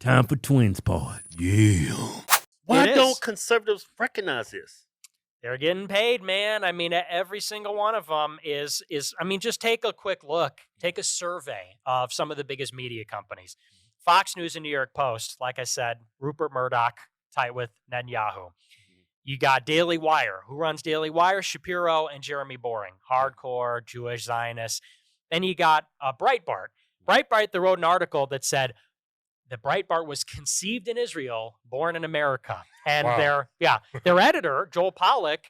Time for Twins Pod. Yeah. Why don't conservatives recognize this? They're getting paid, man. I mean, every single one of them is. I mean, just take a quick look. Take a survey of some of the biggest media companies. Fox News and New York Post, like I said, Rupert Murdoch, tight with Netanyahu. You got Daily Wire. Who runs Daily Wire? Shapiro and Jeremy Boring. Hardcore Jewish Zionists. Then you got Breitbart. Breitbart, they wrote an article that said, the Breitbart was conceived in Israel, born in America. And their editor, Joel Pollack,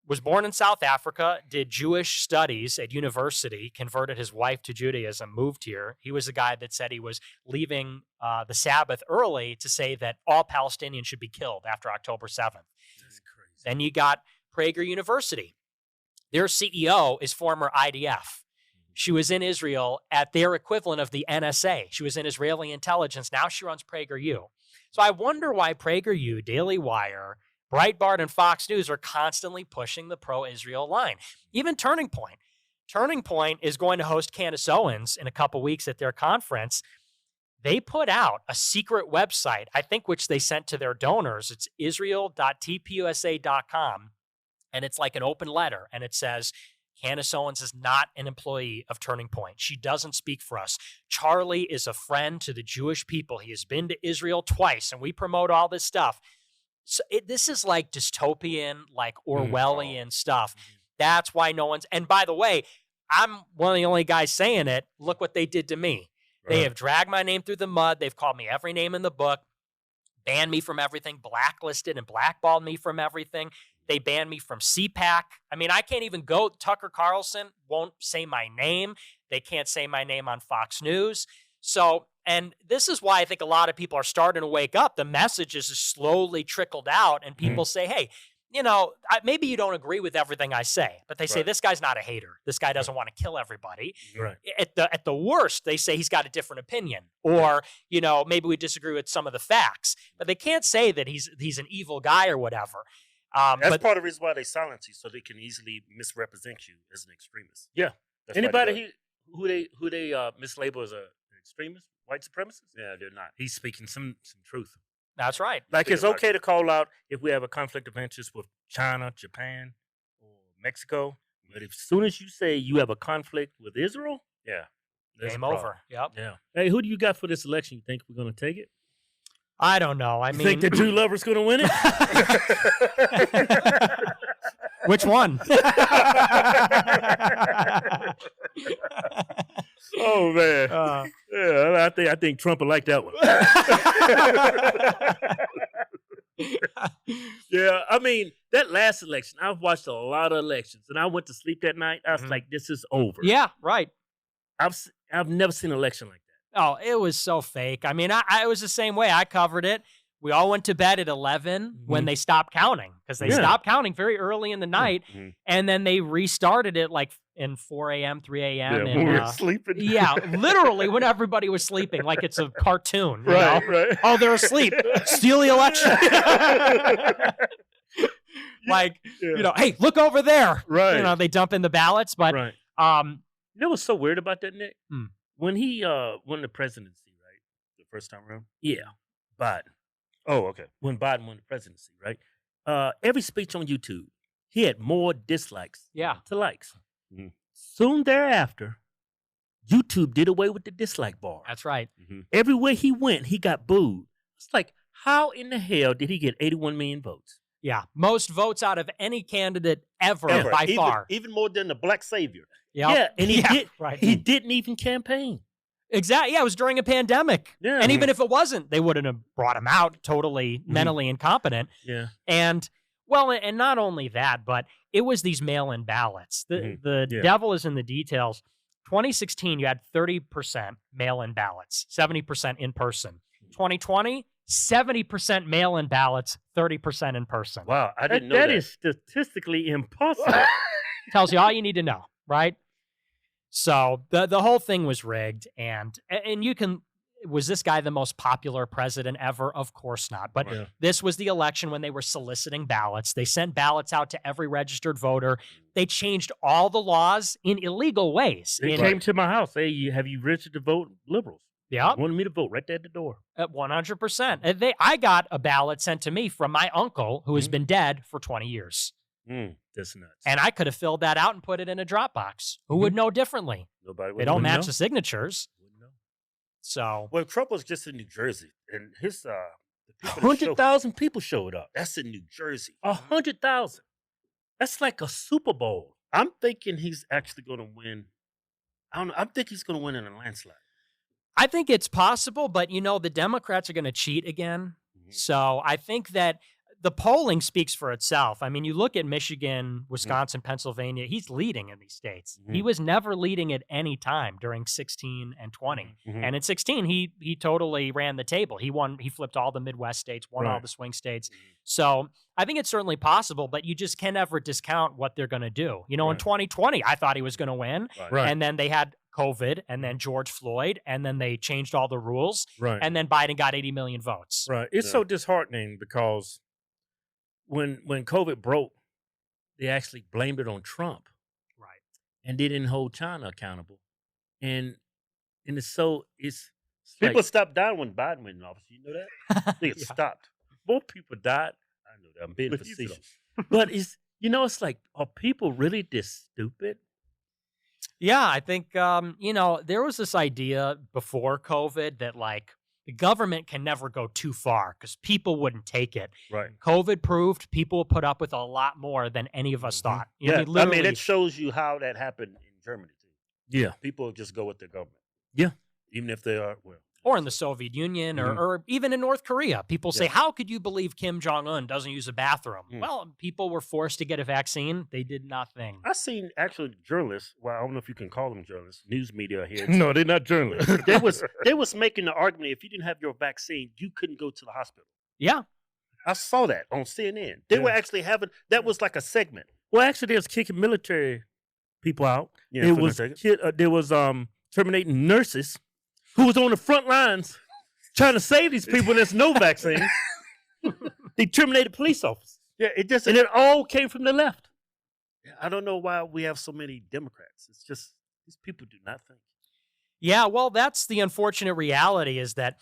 was born in South Africa, did Jewish studies at university, converted his wife to Judaism, moved here. He was the guy that said he was leaving the Sabbath early to say that all Palestinians should be killed after October 7th. That's crazy. Then you got Prager University. Their CEO is former IDF. She was in Israel at their equivalent of the NSA. She was in Israeli intelligence. Now she runs PragerU. So I wonder why PragerU, Daily Wire, Breitbart, and Fox News are constantly pushing the pro-Israel line. Even Turning Point. Turning Point is going to host Candace Owens in a couple weeks at their conference. They put out a secret website, I think, which they sent to their donors. It's israel.tpusa.com. And it's like an open letter. And it says, Candace Owens is not an employee of Turning Point. She doesn't speak for us. Charlie is a friend to the Jewish people. He has been to Israel twice, and we promote all this stuff. So this is like dystopian, like Orwellian stuff. That's why no one's... And by the way, I'm one of the only guys saying it. Look what they did to me. Right. They have dragged my name through the mud. They've called me every name in the book, banned me from everything, blacklisted and blackballed me from everything. They banned me from CPAC. I mean, I can't even go. Tucker Carlson won't say my name. They can't say my name on Fox News. So, and this is why I think a lot of people are starting to wake up. The message is slowly trickled out, and people say, hey, you know, maybe you don't agree with everything I say, but they say, this guy's not a hater. This guy doesn't want to kill everybody. Right. At the worst, they say he's got a different opinion, or, you know, maybe we disagree with some of the facts, but they can't say that he's an evil guy or whatever. That's part of the reason why they silence you, so they can easily misrepresent you as an extremist. Yeah. That's Anybody who they mislabel as an extremist, white supremacist? Yeah, they're not. He's speaking some truth. That's right. Like, it's okay to call out if we have a conflict of interest with China, Japan, or Mexico. But as soon as you say you have a conflict with Israel, Game over. Yep. Yeah. Hey, who do you got for this election? You think we're going to take it? I don't know. I mean, think the Jew lover's going to win it? Which one? Oh man, I think Trump will like that one. Yeah, I mean that last election, I've watched a lot of elections, and I went to sleep that night. I was like, "This is over." Yeah, right. I've never seen an election like that. Oh, it was so fake. I mean, I was the same way. I covered it. We all went to bed at 11 when they stopped counting, because they stopped counting very early in the night, and then they restarted it like in 4 a.m., 3 a.m. Yeah, and, when we were sleeping. Yeah, literally when everybody was sleeping, like it's a cartoon. You know? Right. Oh, they're asleep. Steal the election. Like, you know, hey, look over there. Right. You know, they dump in the ballots, but You know what's so weird about that, Nick? When he won the presidency, right? The first time around? Yeah. Biden. Oh, okay. When Biden won the presidency, right? Every speech on YouTube, he had more dislikes to likes. Soon thereafter, YouTube did away with the dislike bar. That's right. Everywhere he went, he got booed. It's like, how in the hell did he get 81 million votes? Yeah, most votes out of any candidate ever. By far. Even more than the black savior. Yep. Yeah, and he didn't didn't even campaign. Exactly. Yeah, it was during a pandemic. Yeah. And even if it wasn't, they wouldn't have brought him out totally mentally incompetent. Yeah. And, well, and not only that, but it was these mail-in ballots. The devil is in the details. 2016, you had 30% mail-in ballots, 70% in person. 2020, 70% mail-in ballots, 30% in person. Wow, I didn't know that. That is statistically impossible. Tells you all you need to know, right? So the whole thing was rigged, and you can... Was this guy the most popular president ever? Of course not. But this was the election when they were soliciting ballots. They sent ballots out to every registered voter. They changed all the laws in illegal ways. They came to my house. Hey, have you registered to vote? Liberals. Yeah. Wanted me to vote right there at the door. 100%. I got a ballot sent to me from my uncle who has been dead for 20 years. That's nuts. And I could have filled that out and put it in a Dropbox. Who would know differently? Nobody would. They don't match know. the signatures. Wouldn't know. So. Well, Trump was just in New Jersey, and his 100,000 people showed up. That's in New Jersey. 100,000. That's like a Super Bowl. I'm thinking he's actually going to win. I don't know. I think he's going to win in a landslide. I think it's possible, but the Democrats are going to cheat again. So I think that the polling speaks for itself. I mean, you look at Michigan, Wisconsin, Pennsylvania, he's leading in these states. He was never leading at any time during 16 and 20. And in 16, he totally ran the table. He flipped all the Midwest states, won all the swing states. So I think it's certainly possible, but you just can never discount what they're going to do. In 2020, I thought he was going to win. Right. And then they had COVID, and then George Floyd, and then they changed all the rules. Right. And then Biden got 80 million votes. Right. It's so disheartening because when COVID broke, they actually blamed it on Trump. Right. And they didn't hold China accountable. And it's People stopped dying when Biden went in office. You know that? They stopped. more people died. I know that. I'm being facetious. But it's like, are people really this stupid? Yeah, I think, there was this idea before COVID that the government can never go too far because people wouldn't take it. Right. COVID proved people will put up with a lot more than any of us thought. I mean, it shows you how that happened in Germany, too. Yeah. People just go with their government. Yeah. Even if they are, or in the Soviet Union or even in North Korea. People say, how could you believe Kim Jong-un doesn't use a bathroom? Well, people were forced to get a vaccine. They did nothing. I've seen actual journalists, well, I don't know if you can call them journalists, news media here. No, they're not journalists. they was making the argument if you didn't have your vaccine, you couldn't go to the hospital. Yeah. I saw that on CNN. They were actually having, that was like a segment. Well, actually, they was kicking military people out. Yeah, there was terminating nurses who was on the front lines trying to save these people. There's no vaccine. They terminated police officers. Yeah, and it all came from the left. I don't know why we have so many Democrats. It's just these people do not think. Yeah, well, that's the unfortunate reality is that,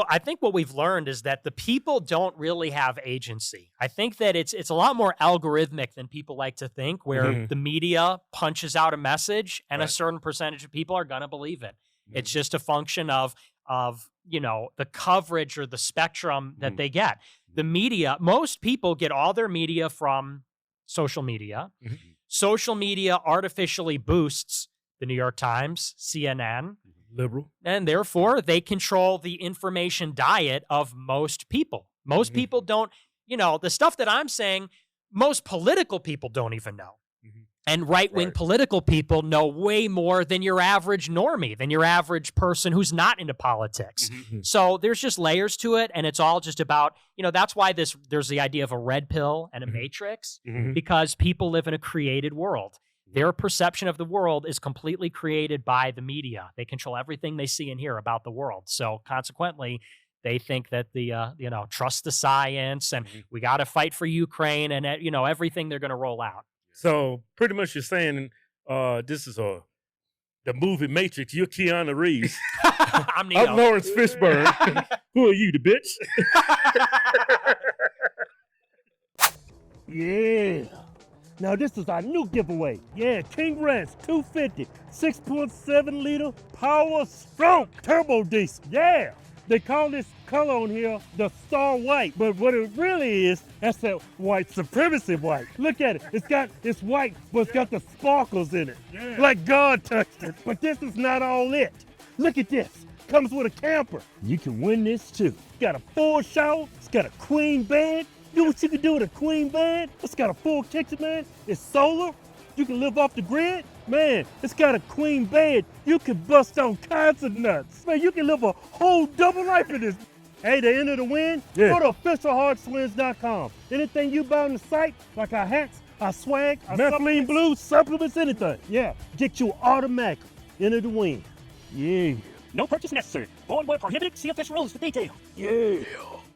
I think what we've learned is that the people don't really have agency. I think that it's a lot more algorithmic than people like to think, where the media punches out a message and a certain percentage of people are going to believe it. It's just a function of the coverage or the spectrum that they get. The media, most people get all their media from social media. Social media artificially boosts the New York Times, CNN, liberal, and therefore they control the information diet of most people. Most people don't, the stuff that I'm saying, most political people don't even know. And right-wing political people know way more than your average normie, than your average person who's not into politics. So there's just layers to it, and it's all just about, that's why there's the idea of a red pill and a matrix, because people live in a created world. Their perception of the world is completely created by the media. They control everything they see and hear about the world. So consequently, they think that trust the science, and we got to fight for Ukraine, and everything they're going to roll out. So pretty much you're saying this is the movie Matrix. You're Keanu Reeves. I'm Neo. I'm Lawrence Fishburne. Who are you, the bitch? Yeah. Now this is our new giveaway. Yeah, King Ranch 250, 6.7 liter Power Stroke Turbo Diesel. Yeah. They call this color on here the Star White, but what it really is, that's that white supremacy white. Look at it. It's white, but it's got the sparkles in it. Yeah. Like God touched it. But this is not all it. Look at this. Comes with a camper. You can win this too. It's got a full shower. It's got a queen bed. You know what you can do with a queen bed? It's got a full kitchen, man. It's solar. You can live off the grid. Man, it's got a queen bed. You can bust all kinds of nuts. Man, you can live a whole double life in this. Hey, to enter the win, go to officialhardswins.com. Anything you buy on the site, like our hats, our swag, our methylene blue, supplements, anything. Yeah, get you automatic. Enter the win. Yeah. No purchase necessary. Void where prohibited. See official rules for details. Yeah.